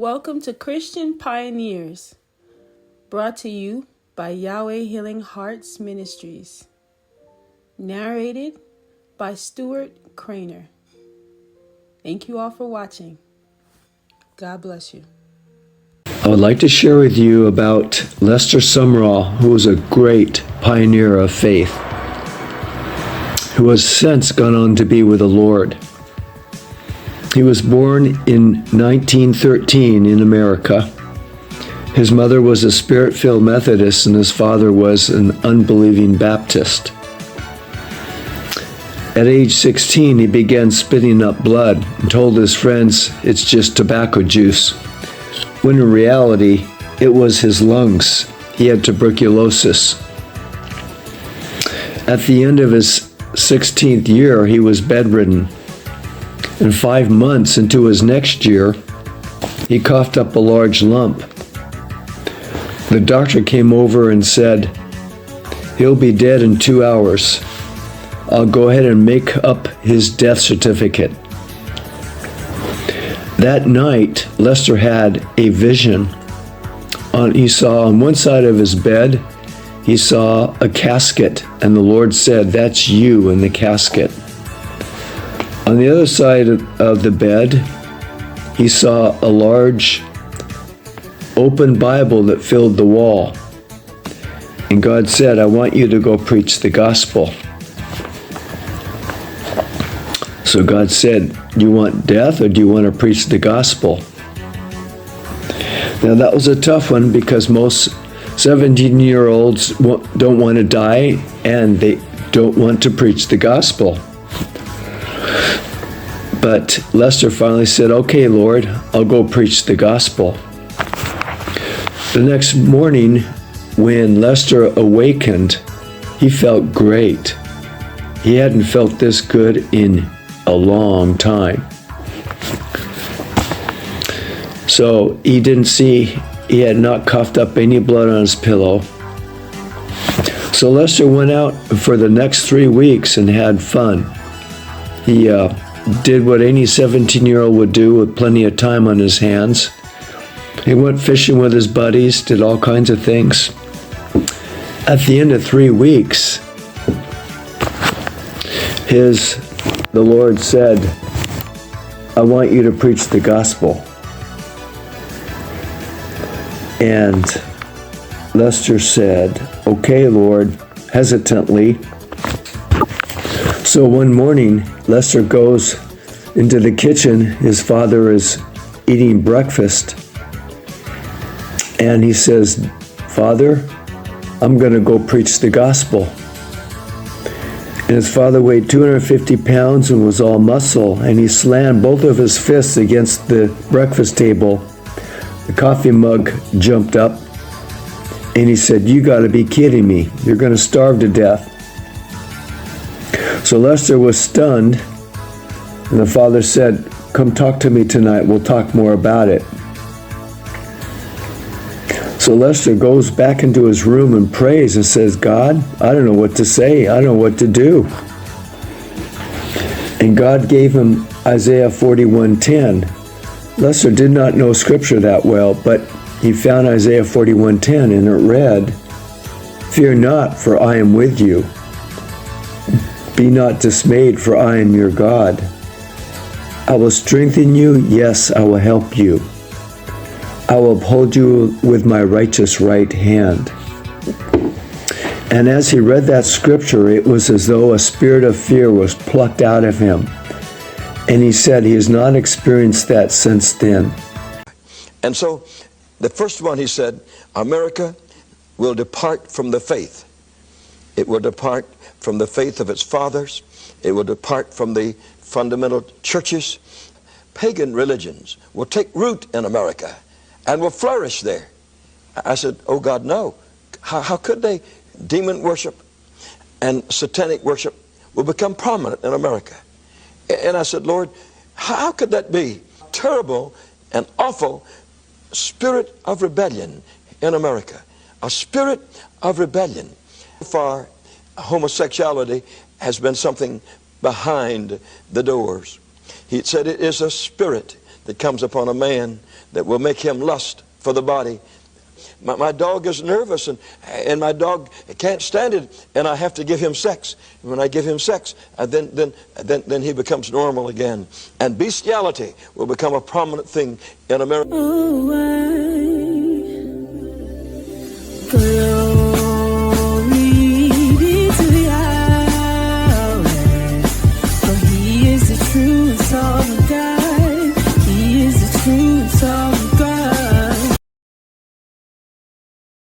Welcome to Christian Pioneers, brought to you by Yahweh Healing Hearts Ministries. Narrated by Stuart Craner. Thank you all for watching. God bless you. I would like to share with you about Lester Sumrall, who was a great pioneer of faith, who has since gone on to be with the Lord. He was born in 1913 in America. His mother was a Spirit-filled Methodist and his father was an unbelieving Baptist. At age 16, he began spitting up blood and told his friends it's just tobacco juice, when in reality, it was his lungs. He had tuberculosis. At the end of his 16th year, he was bedridden. And 5 months into his next year, he coughed up a large lump. The doctor came over and said, "He'll be dead in 2 hours. I'll go ahead and make up his death certificate." That night, Lester had a vision. He saw on one side of his bed, he saw a casket, and the Lord said, "That's you in the casket." On the other side of the bed, he saw a large open Bible that filled the wall. And God said, "I want you to go preach the gospel." So God said, "Do you want death or do you want to preach the gospel?" Now that was a tough one because most 17-year-olds don't want to die and they don't want to preach the gospel. But Lester finally said, "Okay, Lord, I'll go preach the gospel." The next morning, when Lester awakened, he felt great. He hadn't felt this good in a long time. So he had not coughed up any blood on his pillow. So Lester went out for the next 3 weeks and had fun. He did what any 17-year-old would do with plenty of time on his hands. He went fishing with his buddies, did all kinds of things. At the end of 3 weeks, the Lord said, "I want you to preach the gospel." And Lester said, "Okay, Lord," hesitantly. So one morning, Lester goes into the kitchen. His father is eating breakfast. And he says, "Father, I'm going to go preach the gospel." And his father weighed 250 pounds and was all muscle. And he slammed both of his fists against the breakfast table. The coffee mug jumped up. And he said, "You got to be kidding me. You're going to starve to death." So Lester was stunned, and the father said, "Come talk to me tonight. We'll talk more about it." So Lester goes back into his room and prays and says, "God, I don't know what to say. I don't know what to do." And God gave him Isaiah 41:10. Lester did not know scripture that well, but he found Isaiah 41:10, and it read, "Fear not, for I am with you. Be not dismayed, for I am your God. I will strengthen you, yes, I will help you. I will uphold you with my righteous right hand." And as he read that scripture, it was as though a spirit of fear was plucked out of him. And he said he has not experienced that since then. And so, the first one he said, America will depart from the faith. It will depart from the faith of its fathers. It will depart from the fundamental churches. Pagan religions will take root in America and will flourish there. I said, "Oh God, no. How could they? Demon worship and satanic worship will become prominent in America." And I said, "Lord, how could that be? Terrible and awful spirit of rebellion in America. A spirit of rebellion." Far, homosexuality has been something behind the doors. He said it is a spirit that comes upon a man that will make him lust for the body. My dog is nervous, and my dog can't stand it, and I have to give him sex. And when I give him sex, then he becomes normal again. And bestiality will become a prominent thing in America. Oh,